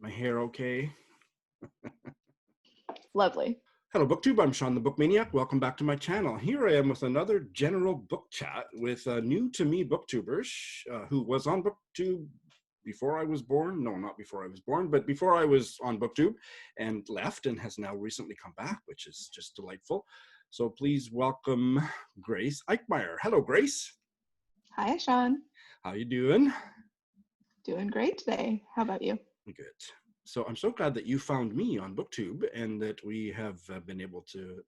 My hair okay? Lovely. Hello, Booktube. I'm Shawn the Book Maniac. Welcome back to my channel. Here I am with another general book chat with a new-to-me booktuber who was on Booktube before I was born. No, not before I was born, but before I was on Booktube and left and has now recently come back, which is just delightful. So please welcome Grace Eickmeyer. Hello, Grace. Hi, Shawn. How you doing? Doing great today. How about you? Good. So I'm so glad that you found me on Booktube and that we have been able to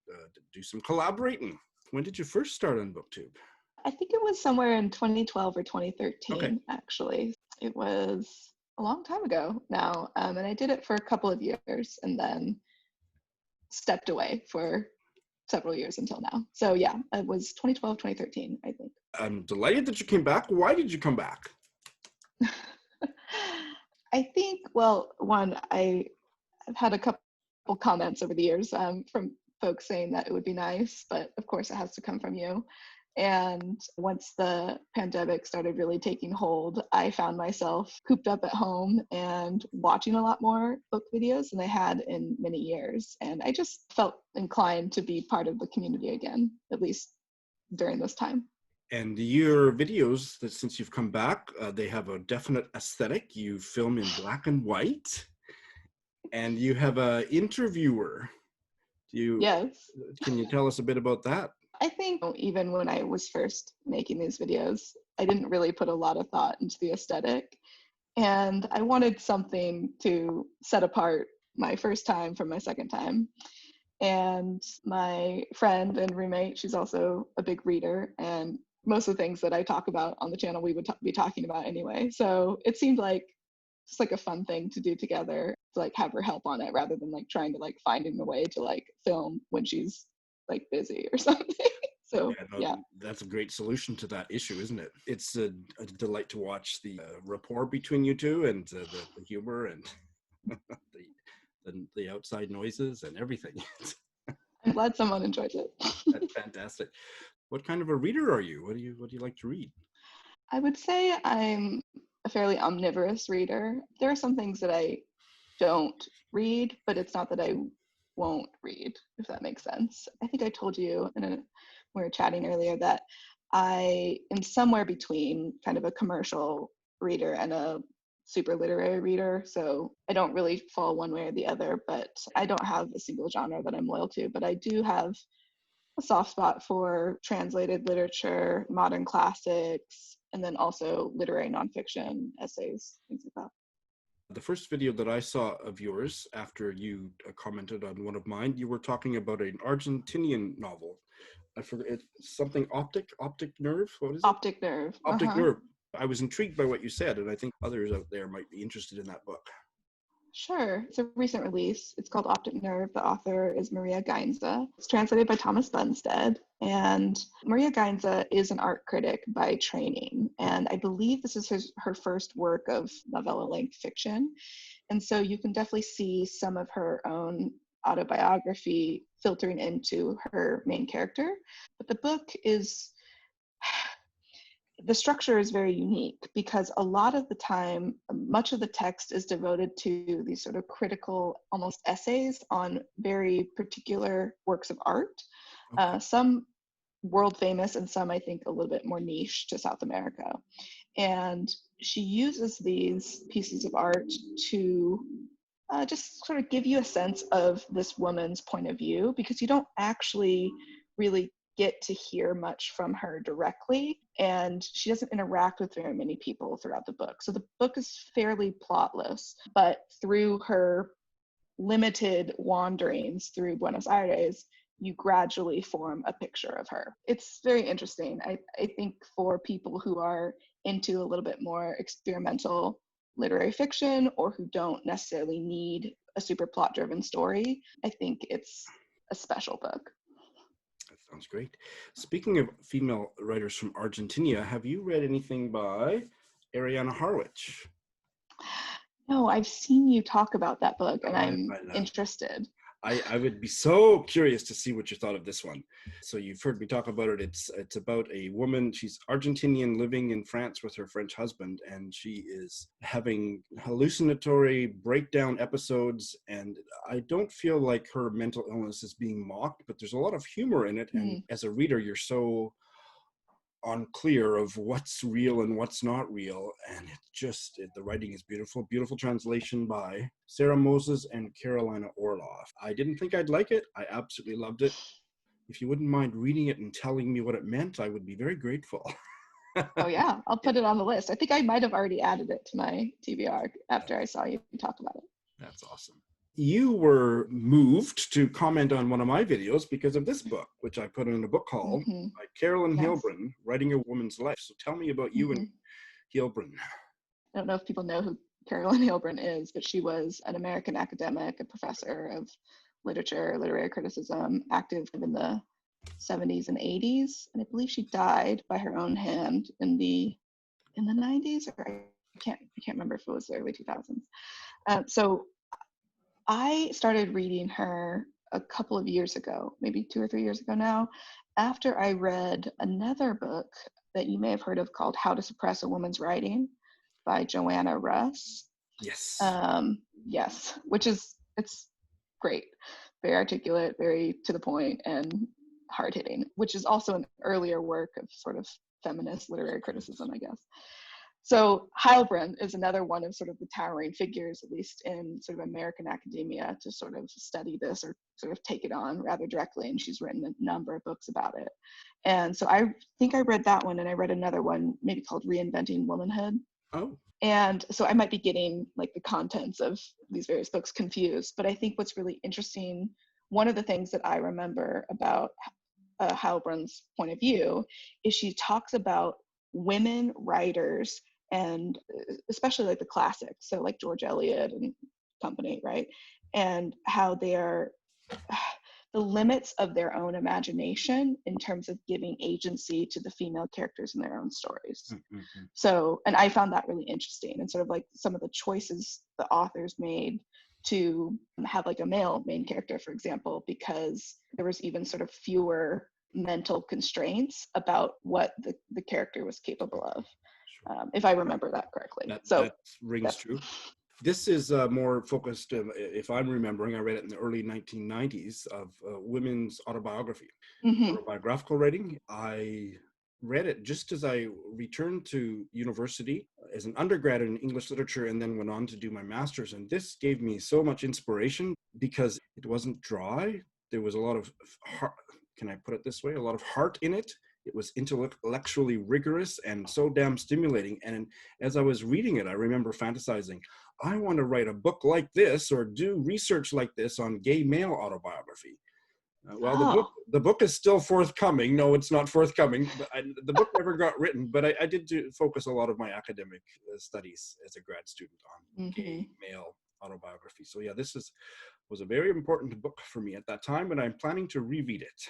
do some collaborating. When did you first start on Booktube? I think it was somewhere in 2012 or 2013, Okay. actually. It was a long time ago now, and I did it for a couple of years and then stepped away for several years until now. So yeah, it was 2012, 2013, I think. I'm delighted that you came back. Why did you come back? I think, well, one, I've had a couple comments over the years from folks saying that it would be nice, but of course it has to come from you. And once the pandemic started really taking hold, I found myself cooped up at home and watching a lot more book videos than I had in many years. And I just felt inclined to be part of the community again, at least during this time. And your videos, that since you've come back, they have a definite aesthetic. You film in black and white, and you have an interviewer. Yes. Can you tell us a bit about that? I think even when I was first making these videos, I didn't really put a lot of thought into the aesthetic. And I wanted something to set apart my first time from my second time. And my friend and roommate, she's also a big reader, and most of the things that I talk about on the channel we would be talking about anyway. So it seemed like just like a fun thing to do together, to like have her help on it rather than like trying to like finding a way to like film when she's like busy or something. So yeah. That's a great solution to that issue, isn't it? It's a delight to watch the rapport between you two and the humor and the outside noises and everything. I'm glad someone enjoys it. That's fantastic. What kind of a reader are you? What do you like to read? I would say I'm a fairly omnivorous reader. There are some things that I don't read, but it's not that I won't read, if that makes sense. I think I told you when we were chatting earlier that I am somewhere between kind of a commercial reader and a super literary reader. So I don't really fall one way or the other, but I don't have a single genre that I'm loyal to, but I do have a soft spot for translated literature, modern classics, and then also literary nonfiction, essays, things like that. The first video that I saw of yours, after you commented on one of mine, you were talking about an Argentinian novel. I forget, it's something optic nerve. What is it? Optic Nerve. Optic Nerve. I was intrigued by what you said, and I think others out there might be interested in that book. Sure. It's a recent release. It's called Optic Nerve. The author is Maria Gainza. It's translated by Thomas Bunstead. And Maria Gainza is an art critic by training. And I believe this is her first work of novella-length fiction. And so you can definitely see some of her own autobiography filtering into her main character. But the book is... the structure is very unique because a lot of the time, much of the text is devoted to these sort of critical, almost essays on very particular works of art. Okay. Some world famous and some I think a little bit more niche to South America. And she uses these pieces of art to just sort of give you a sense of this woman's point of view, because you don't actually really get to hear much from her directly, and she doesn't interact with very many people throughout the book. So the book is fairly plotless, but through her limited wanderings through Buenos Aires, you gradually form a picture of her. It's very interesting. I think for people who are into a little bit more experimental literary fiction or who don't necessarily need a super plot-driven story, I think it's a special book. That sounds great. Speaking of female writers from Argentina, have you read anything by Ariana Harwich? No, I've seen you talk about that book and I'm interested. I would be so curious to see what you thought of this one. So you've heard me talk about it. It's about a woman. She's Argentinian living in France with her French husband, and she is having hallucinatory breakdown episodes. And I don't feel like her mental illness is being mocked, but there's a lot of humor in it. And Mm, as a reader, you're so unclear of what's real and what's not real, and the writing is beautiful. Beautiful translation by Sarah Moses and Carolina Orloff. I didn't think I'd like it. I absolutely loved it. If you wouldn't mind reading it and telling me what it meant, I would be very grateful. oh yeah, I'll put it on the list. I think I might have already added it to my TBR after I saw you talk about it. That's awesome. You were moved to comment on one of my videos because of this book, which I put in a book haul Hmm. by Carolyn Yes. Hilbrun, Writing a Woman's Life. So tell me about you and Hmm. Hilbrun. I don't know if people know who Carolyn Hilbrun is, but she was an American academic, a professor of literature, literary criticism, active in the 70s and 80s, and I believe she died by her own hand in the 90s, or I can't remember if it was the early 2000s. So I started reading her a couple of years ago, maybe 2 or 3 years ago now, after I read another book that you may have heard of called How to Suppress a Woman's Writing by Joanna Russ. Yes. Yes, it's great, very articulate, very to the point, and hard hitting, which is also an earlier work of sort of feminist literary criticism, I guess. So Heilbrunn is another one of sort of the towering figures, at least in sort of American academia, to sort of study this or sort of take it on rather directly. And she's written a number of books about it. And so I think I read that one, and I read another one, maybe called Reinventing Womanhood. Oh. And so I might be getting like the contents of these various books confused. But I think what's really interesting, one of the things that I remember about Heilbrunn's point of view is she talks about women writers, and especially like the classics, so like George Eliot and company, right? And how they're the limits of their own imagination in terms of giving agency to the female characters in their own stories. Mm-hmm. So, and I found that really interesting, and sort of like some of the choices the authors made to have like a male main character, for example, because there was even sort of fewer mental constraints about what the character was capable of, Sure. if I remember that correctly. That rings true. This is more focused, if I'm remembering, I read it in the early 1990s, of women's autobiography, autobiographical writing. I read it just as I returned to university as an undergrad in English literature, and then went on to do my master's. And this gave me so much inspiration because it wasn't dry. There was a lot of heart, can I put it this way, a lot of heart in it. It was intellectually rigorous and so damn stimulating. And as I was reading it, I remember fantasizing, I want to write a book like this or do research like this on gay male autobiography. Well, the book is still forthcoming. No, it's not forthcoming. But the book never got written, but I did focus a lot of my academic studies as a grad student on gay male autobiography. So yeah, was a very important book for me at that time, and I'm planning to reread it,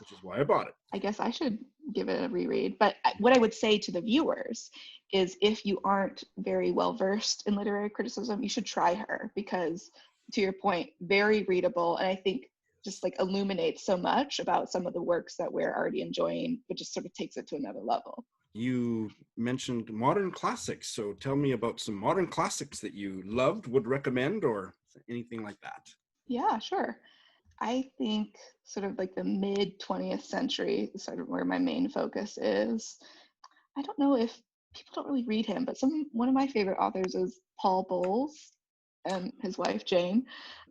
which is why I bought it. I guess I should give it a reread. But what I would say to the viewers is, if you aren't very well versed in literary criticism, you should try her, because, to your point, very readable. And I think just like illuminates so much about some of the works that we're already enjoying, but just sort of takes it to another level. You mentioned modern classics. So tell me about some modern classics that you loved, would recommend, or anything like that. Yeah, sure. I think sort of like the mid 20th century is sort of where my main focus is. I don't know if people don't really read him, but one of my favorite authors is Paul Bowles and his wife Jane.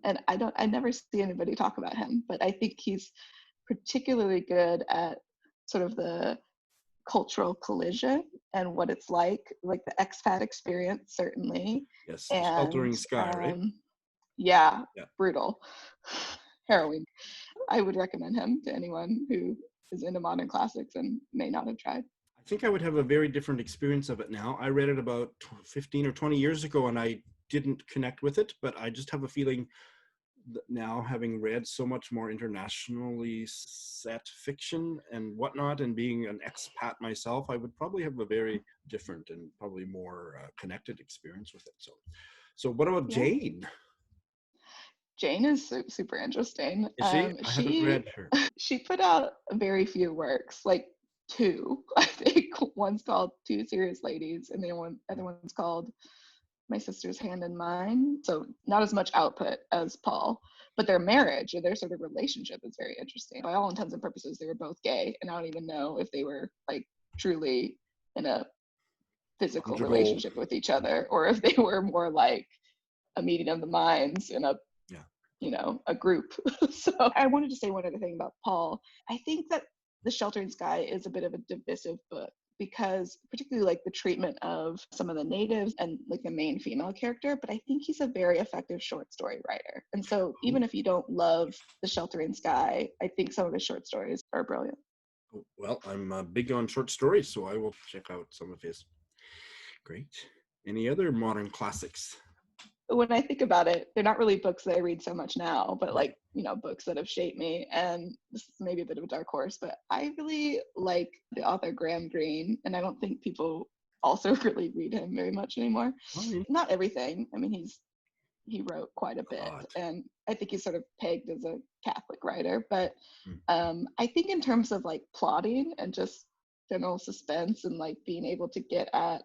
And I never see anybody talk about him, but I think he's particularly good at sort of the cultural collision and what it's like the expat experience, certainly. Yes, And Sheltering Sky, right? Yeah, Yeah. brutal, harrowing. I would recommend him to anyone who is into modern classics and may not have tried. I think I would have a very different experience of it now. I read it about 15 or 20 years ago, and I didn't connect with it, but I just have a feeling that now, having read so much more internationally set fiction and whatnot, and being an expat myself, I would probably have a very different and probably more connected experience with it. So what about Jane? Jane is super interesting. Is she? I haven't read her. She put out very few works, like two. I think one's called Two Serious Ladies, and the other one's called My Sister's Hand in Mine. So not as much output as Paul, but their marriage or their sort of relationship is very interesting. By all intents and purposes, they were both gay, and I don't even know if they were like truly in a physical Conjugal. relationship with each other, or if they were more like a meeting of the minds in a Yeah. a group. So I wanted to say one other thing about Paul. I think that The Sheltering Sky is a bit of a divisive book because particularly like the treatment of some of the natives and like the main female character, but I think he's a very effective short story writer. And so even if you don't love The Sheltering Sky, I think some of his short stories are brilliant. Well, I'm big on short stories, so I will check out some of his. Great. Any other modern classics? When I think about it, they're not really books that I read so much now, but Right. like, books that have shaped me. And this is maybe a bit of a dark horse, but I really like the author Graham Greene, and I don't think people also really read him very much anymore. Oh, Not everything. I mean, he wrote quite a bit, God. and I think he's sort of pegged as a Catholic writer. But Hmm. I think in terms of like plotting and just general suspense and like being able to get at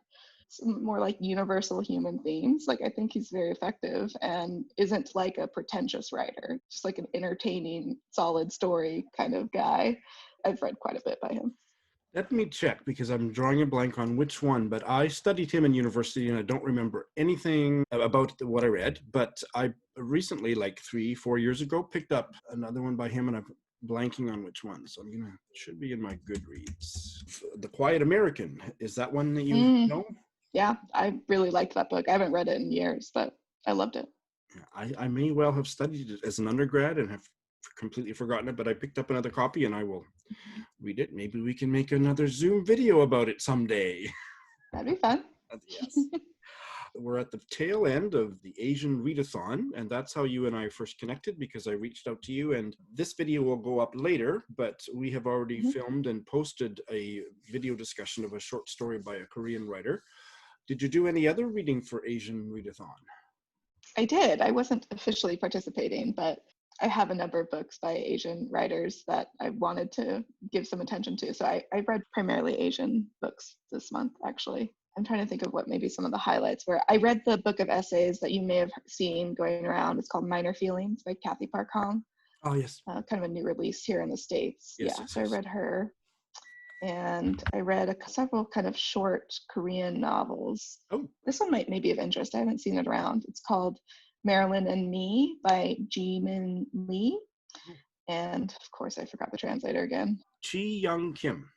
some more like universal human themes, like I think he's very effective and isn't like a pretentious writer, just like an entertaining, solid story kind of guy. I've read quite a bit by him. Let me check because I'm drawing a blank on which one, but I studied him in university and I don't remember anything about what I read. But I recently, like 3-4 years ago, picked up another one by him and I'm blanking on which one. So should be in my Goodreads. The Quiet American. Is that one that you Mm, know? yeah, I really liked that book. I haven't read it in years, but I loved it. I may well have studied it as an undergrad and have completely forgotten it, but I picked up another copy and I will read it. Maybe we can make another Zoom video about it someday. That'd be fun. Yes. We're at the tail end of the Asian Readathon, and that's how you and I first connected because I reached out to you. And this video will go up later, but we have already Mhm. filmed and posted a video discussion of a short story by a Korean writer. Did you do any other reading for Asian Readathon? I did. I wasn't officially participating, but I have a number of books by Asian writers that I wanted to give some attention to. So I read primarily Asian books this month, actually. I'm trying to think of what maybe some of the highlights were. I read the book of essays that you may have seen going around. It's called Minor Feelings by Kathy Park Hong, Oh, yes. kind of a new release here in the States. Yes, Yeah, yes, so I yes. read her. And I read several kind of short Korean novels. Oh, This one might be of interest. I haven't seen it around. It's called Marilyn and Me by Ji Min Lee. And of course, I forgot the translator again. Chi Young Kim.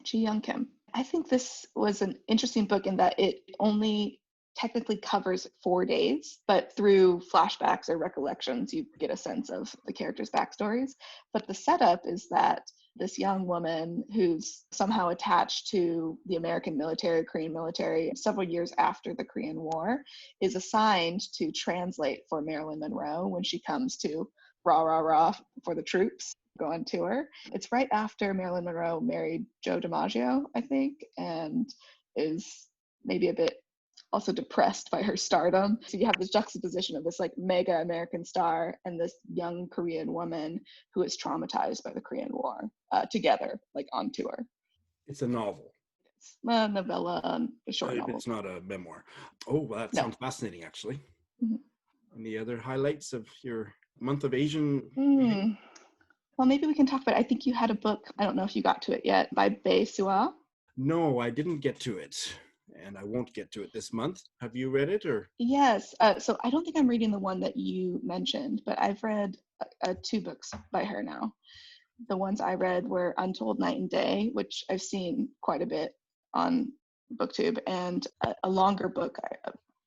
Ji Young Kim. I think this was an interesting book in that it only technically covers 4 days, but through flashbacks or recollections, you get a sense of the characters' backstories. But the setup is that this young woman who's somehow attached to the American military, Korean military, several years after the Korean War, is assigned to translate for Marilyn Monroe when she comes to rah, rah, rah for the troops, go on tour. It's right after Marilyn Monroe married Joe DiMaggio, I think, and is maybe a bit also depressed by her stardom. So you have this juxtaposition of this like mega American star and this young Korean woman who is traumatized by the Korean War together, like on tour. It's a novel. It's a novella, a short If novel. it's not a memoir. Oh, well, that No. sounds fascinating, actually. Mhm. Any other highlights of your month of Asian reading? Mm. Well, maybe we can talk about, I think you had a book, I don't know if you got to it yet, by Bae Sua. No, I didn't get to it, and I won't get to it this month. Have you read it, or? Yes. So I don't think I'm reading the one that you mentioned, but I've read 2 books by her now. The ones I read were Untold Night and Day, which I've seen quite a bit on Booktube, and a longer book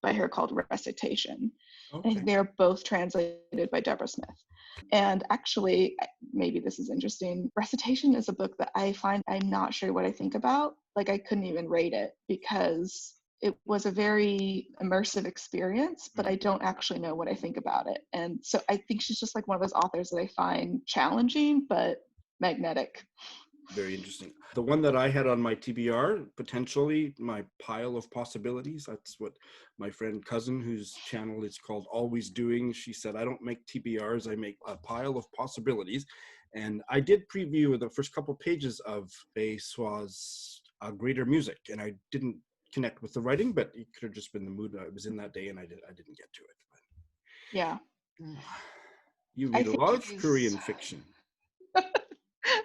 by her called Recitation. I Okay. think they are both translated by Deborah Smith. And actually, maybe this is interesting. Recitation is a book that I find I'm not sure what I think about. Like, I couldn't even rate it because it was a very immersive experience, but I don't actually know what I think about it. And so I think she's just like one of those authors that I find challenging but magnetic. Very interesting. The one that I had on my TBR, potentially my pile of possibilities. That's what my friend cousin, whose channel is called Always Doing, she said, I don't make TBRs, I make a pile of possibilities. And I did preview the first couple pages of a Swaz Greater Music, and I didn't connect with the writing, but it could have just been the mood I was in that day, and I didn't get to it. But Yeah. you I read a think lot of he's Korean fiction.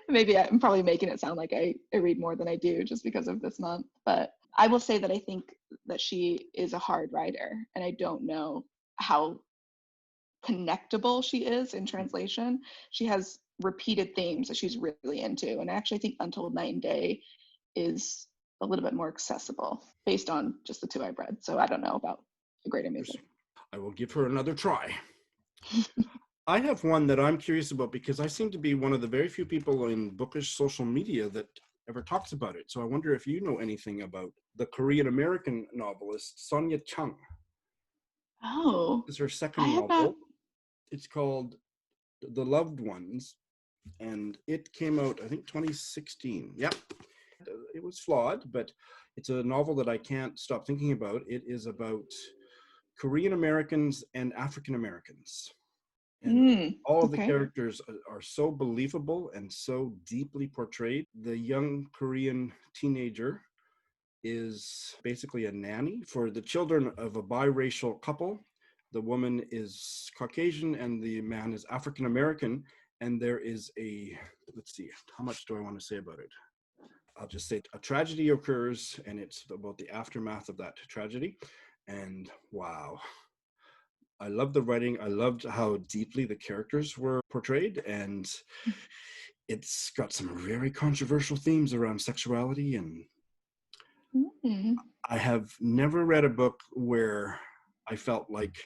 maybe I'm probably making it sound like I read more than I do just because of this month. But I will say that I think that she is a hard writer, and I don't know how connectable she is in translation. She has repeated themes that she's really into, and I actually think Untold Night and Day is a little bit more accessible based on just the two I've read. So I don't know about the Greater Music. I will give her another try. I have one that I'm curious about because I seem to be one of the very few people in bookish social media that ever talks about it. So I wonder if you know anything about the Korean American novelist Sonia Chung. Oh, This is her I second have not. novel. It's called The Loved Ones, and it came out, I think, 2016. Yep. It was flawed, but it's a novel that I can't stop thinking about. It is about Korean Americans and African Americans. And all of the Okay. characters are so believable and so deeply portrayed. The young Korean teenager is basically a nanny for the children of a biracial couple. The woman is Caucasian and the man is African American. And there is let's see, how much do I want to say about it? I'll just say a tragedy occurs, and it's about the aftermath of that tragedy. And wow, I loved the writing. I loved how deeply the characters were portrayed, and it's got some very controversial themes around sexuality. And I have never read a book where I felt like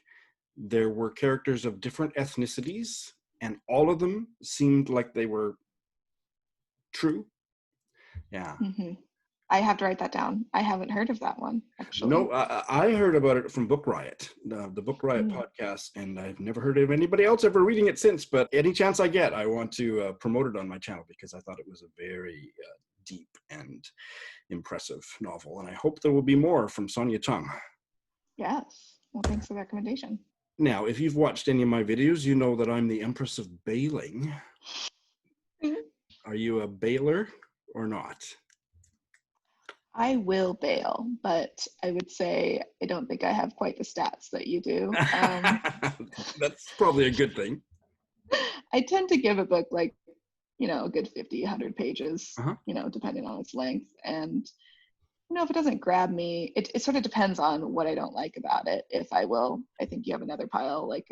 there were characters of different ethnicities, and all of them seemed like they were true. Yeah. I have to write that down. I haven't heard of that one, actually. No, I heard about it from Book Riot, the Book Riot podcast, and I've never heard of anybody else ever reading it since. But any chance I get, I want to promote it on my channel because I thought it was a very deep and impressive novel. And I hope there will be more from Sonia Chung. Yes. Well, thanks for the recommendation. Now, if you've watched any of my videos, you know that I'm the Empress of Bailing. Are you a bailer or not? I will bail, but I would say I don't think I have quite the stats that you do. That's probably a good thing. I tend to give a book like, a good 50, 100 pages, depending on its length. And, if it doesn't grab me, it sort of depends on what I don't like about it. If I think you have another pile, like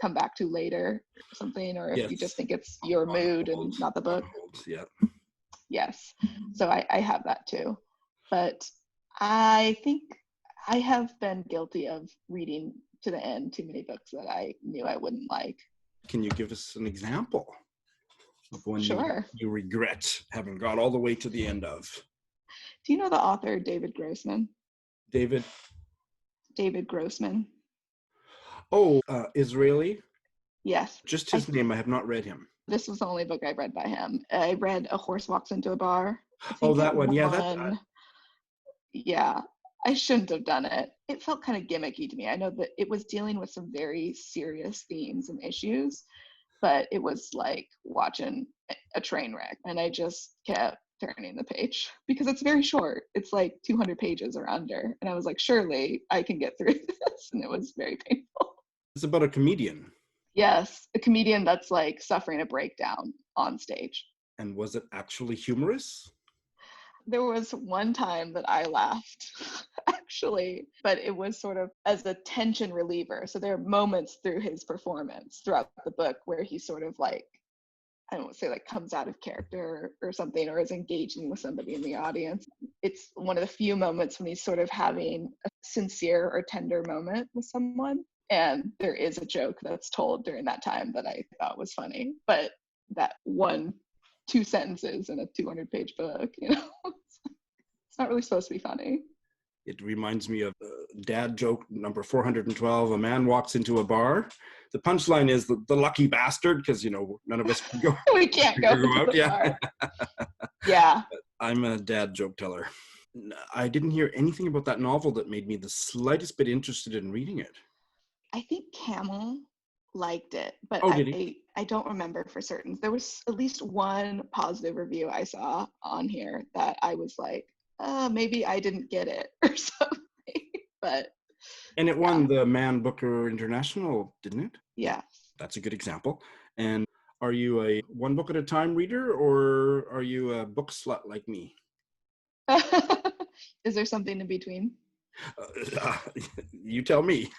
come back to later or something, or if you just think it's your mood and not the book. Yeah. Yes. So I have that too. But I think I have been guilty of reading to the end too many books that I knew I wouldn't like. Can you give us an example of one you regret having got all the way to the end of? Do you know the author David Grossman? David Grossman. Oh, Israeli? Yes. Just his name. I have not read him. This was the only book I read by him. I read A Horse Walks into a Bar. Oh, that one. Yeah, yeah, I shouldn't have done it. It felt kind of gimmicky to me. I know that it was dealing with some very serious themes and issues, but it was like watching a train wreck, and I just kept turning the page because it's very short. It's like 200 pages or under, and I was like, surely I can get through this, and it was very painful. It's about a comedian. Yes, a comedian that's like suffering a breakdown on stage. And was it actually humorous? There was one time that I laughed, actually, but it was sort of as a tension reliever. So there are moments through his performance throughout the book where he sort of like, I don't want to say like comes out of character or something, or is engaging with somebody in the audience. It's one of the few moments when he's sort of having a sincere or tender moment with someone. And there is a joke that's told during that time that I thought was funny, but that 2 sentences in a 200-page book, it's not really supposed to be funny. It reminds me of dad joke number 412. A man walks into a bar. The punchline is the lucky bastard, because none of us can go. We can't go to out. the bar. Yeah. I'm a dad joke teller. I didn't hear anything about that novel that made me the slightest bit interested in reading it. I think Camel liked it, but Oh, did he? I don't remember for certain. There was at least one positive review I saw on here that I was like, maybe I didn't get it or something. But And it yeah, won the Man Booker International, didn't it? yeah. That's a good example. And are you a one book at a time reader, or are you a book slut like me? Is there something in between? Uh, you tell me.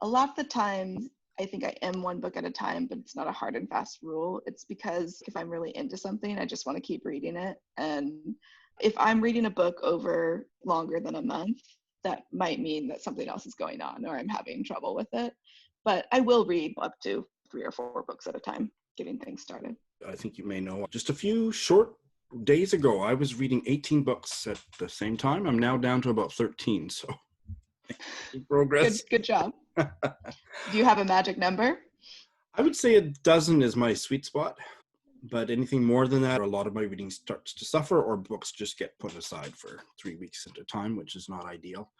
A lot of the time, I think I am one book at a time, but it's not a hard and fast rule. It's because if I'm really into something, I just want to keep reading it. And if I'm reading a book over longer than a month, that might mean that something else is going on or I'm having trouble with it. But I will read up to 3 or 4 books at a time, getting things started. I think you may know, just a few short days ago, I was reading 18 books at the same time. I'm now down to about 13, so progress. Good job. Do you have a magic number? I would say a dozen is my sweet spot, but anything more than that, a lot of my reading starts to suffer, or books just get put aside for 3 weeks at a time, which is not ideal.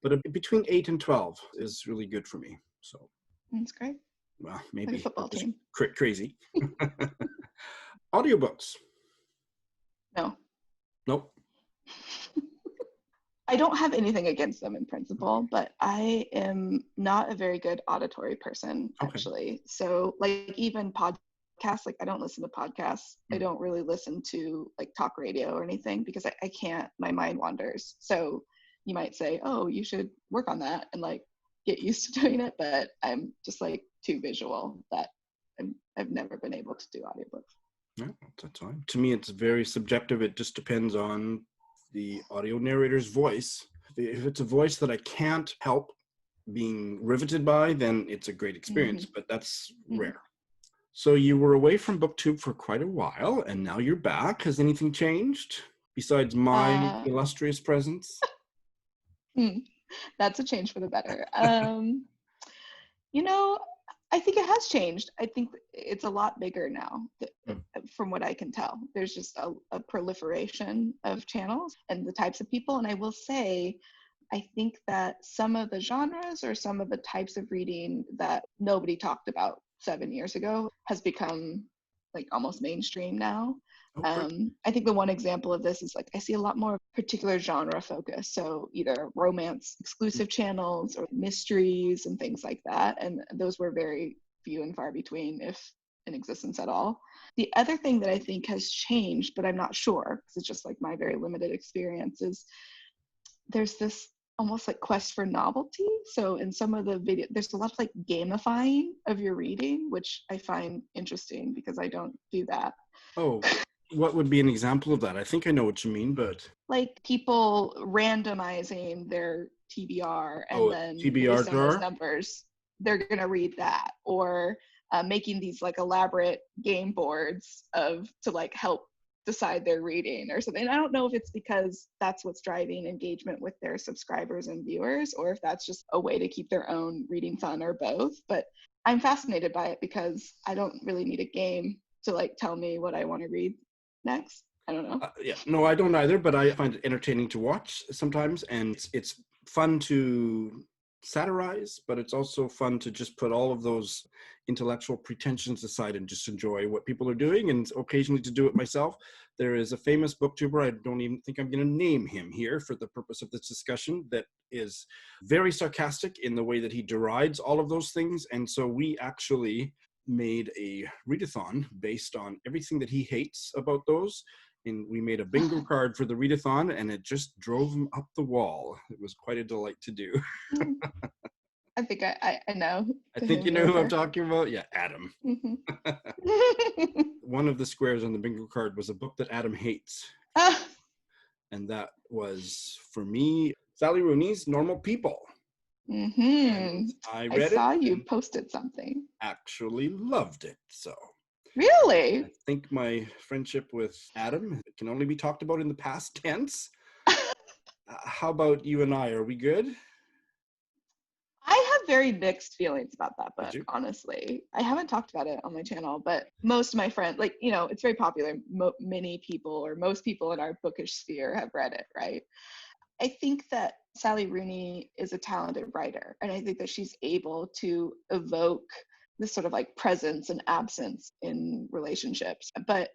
But between 8 and 12 is really good for me. So, That's great. well, Like a maybe football just team. crazy. Audiobooks. No. Nope. I don't have anything against them in principle, but I am not a very good auditory person, Okay. actually. So, like, even podcasts, like, I don't listen to podcasts. I don't really listen to, like, talk radio or anything because I can't, my mind wanders. So, you might say, oh, you should work on that and, like, get used to doing it. But I'm just, like, too visual that I've never been able to do audiobooks. Yeah, that's fine. To me, it's very subjective. It just depends on the audio narrator's voice. If it's a voice that I can't help being riveted by, then it's a great experience, but that's rare. So you were away from Booktube for quite a while, and now you're back. Has anything changed besides my illustrious presence? That's a change for the better. You know, I think it has changed. I think it's a lot bigger now, from what I can tell. There's just a proliferation of channels and the types of people. And I will say, I think that some of the genres or some of the types of reading that nobody talked about 7 years ago has become like almost mainstream now. I think the one example of this is like I see a lot more particular genre focus. So either romance exclusive channels or mysteries and things like that. And those were very few and far between, if in existence at all. The other thing that I think has changed, but I'm not sure because it's just like my very limited experience, is there's this almost like quest for novelty. So in some of the video, there's a lot of like gamifying of your reading, which I find interesting because I don't do that. Oh, what would be an example of that? I think I know what you mean, but like people randomizing their TBR and then TBR based on those jar? numbers, they're going to read that, or making these like elaborate game boards to like help decide their reading or something. I don't know if it's because that's what's driving engagement with their subscribers and viewers, or if that's just a way to keep their own reading fun, or both. But I'm fascinated by it because I don't really need a game to like tell me what I want to read next. I don't know. Yeah, no, I don't either, but I find it entertaining to watch sometimes, and it's fun to satirize, but it's also fun to just put all of those intellectual pretensions aside and just enjoy what people are doing, and occasionally to do it myself. There is a famous booktuber, I don't even think I'm going to name him here for the purpose of this discussion, that is very sarcastic in the way that he derides all of those things, and so we actually made a readathon based on everything that he hates about those. And we made a bingo card for the readathon, and it just drove him up the wall. It was quite a delight to do. I think I know. I think you know who I'm talking about? Yeah, Adam. One of the squares on the bingo card was a book that Adam hates. And that was, for me, Sally Rooney's Normal People. I read it. I saw you posted something. Actually loved it, so. Really? I think my friendship with Adam can only be talked about in the past tense. How about you and I? Are we good? I very mixed feelings about that Did book, you? honestly. I haven't talked about it on my channel, but most of my friends, like, you know, it's very popular. Many people or most people in our bookish sphere have read it, right? I think that Sally Rooney is a talented writer, and I think that she's able to evoke this sort of like presence and absence in relationships. But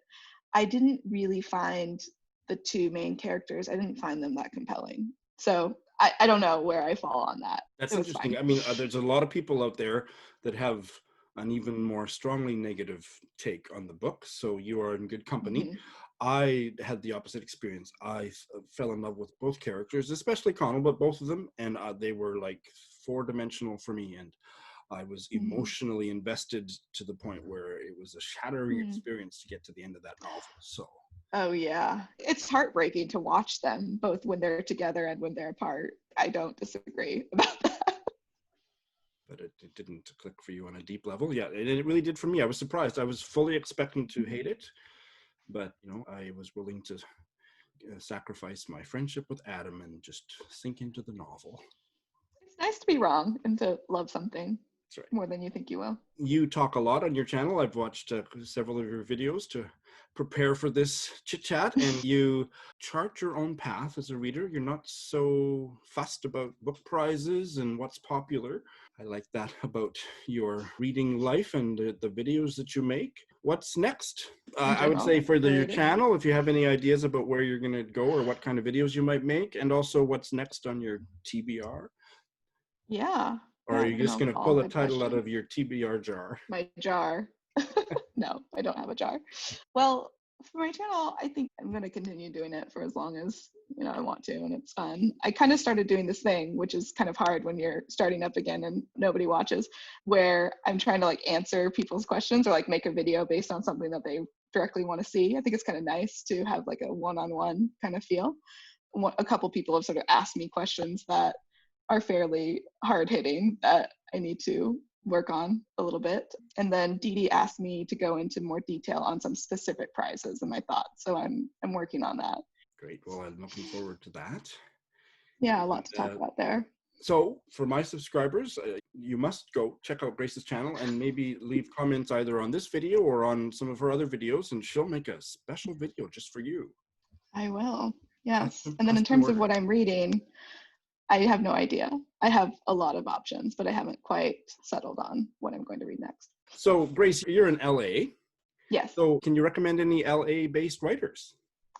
I didn't really find the two main characters, I didn't find them that compelling. So I don't know where I fall on that. That's It was interesting. fine. I mean, there's a lot of people out there that have an even more strongly negative take on the book, so you are in good company. Hmm. I had the opposite experience. I fell in love with both characters, especially Connell, but both of them, and they were like four-dimensional for me, and I was Hmm. emotionally invested to the point where it was a shattering experience to get to the end of that novel. So, Oh, yeah. It's heartbreaking to watch them both when they're together and when they're apart. I don't disagree about that. but it didn't click for you on a deep level. Yeah, it really did for me. I was surprised. I was fully expecting to hate it, but you know, I was willing to sacrifice my friendship with Adam and just sink into the novel. It's nice to be wrong and to love something That's right. more than you think you will. You talk a lot on your channel. I've watched several of your videos to prepare for this chit chat, and you chart your own path as a reader. You're not so fussed about book prizes and what's popular. I like that about your reading life and the videos that you make. What's next? In I would general, say for your related. channel, if you have any ideas about where you're going to go or what kind of videos you might make, and also what's next on your TBR. Yeah. Or are Yeah. you just No, going to all pull a good title out questions. of your TBR jar? My jar. No, I don't have a jar. Well, for my channel, I think I'm going to continue doing it for as long as, you know, I want to, and it's fun. I kind of started doing this thing, which is kind of hard when you're starting up again and nobody watches, where I'm trying to like answer people's questions or like make a video based on something that they directly want to see. I think it's kind of nice to have like a one-on-one kind of feel. A couple people have sort of asked me questions that are fairly hard hitting that I need to work on a little bit. And then Dee Dee asked me to go into more detail on some specific prizes and my thoughts. So I'm working on that. Great. Well, I'm looking forward to that. Yeah, a lot And, to talk about there. so for my subscribers, you must go check out Grace's channel and maybe leave comments either on this video or on some of her other videos, and she'll make a special video just for you. I will. Yes. Custom, And then in custom terms of ordered. what I'm reading, I have no idea. I have a lot of options, but I haven't quite settled on what I'm going to read next. So Grace, you're in LA. Yes. So can you recommend any LA based writers?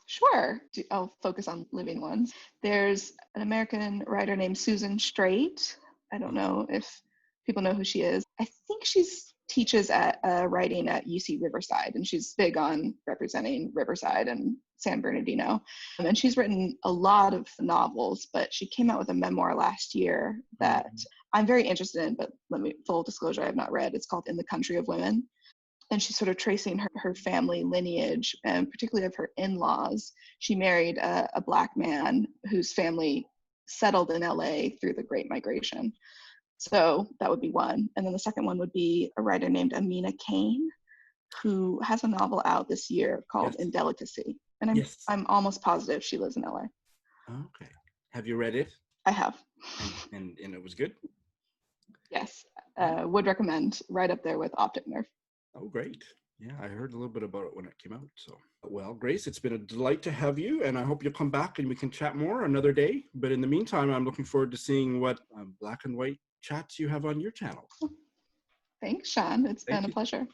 Sure. I'll focus on living ones. There's an American writer named Susan Straight. I don't know if people know who she is. I think she's teaches at writing at UC Riverside, and she's big on representing Riverside and San Bernardino. And she's written a lot of novels, but she came out with a memoir last year that I'm very interested in, but let me, full disclosure, I have not read. It's called In the Country of Women. And she's sort of tracing her family lineage, and particularly of her in-laws. She married a Black man whose family settled in LA through the Great Migration. So that would be one. And then the second one would be a writer named Amina Kane, who has a novel out this year called Yes. Indelicacy. And Yes. I'm almost positive she lives in LA. Okay. Have you read it? I have. And it was good? Yes. Would recommend. Right up there with Optic Nerve. Oh, great. Yeah, I heard a little bit about it when it came out. So, well, Grace, it's been a delight to have you, and I hope you'll come back and we can chat more another day. But in the meantime, I'm looking forward to seeing what black and white chats you have on your channel. Thanks, Shawn. It's Thank been a you. pleasure.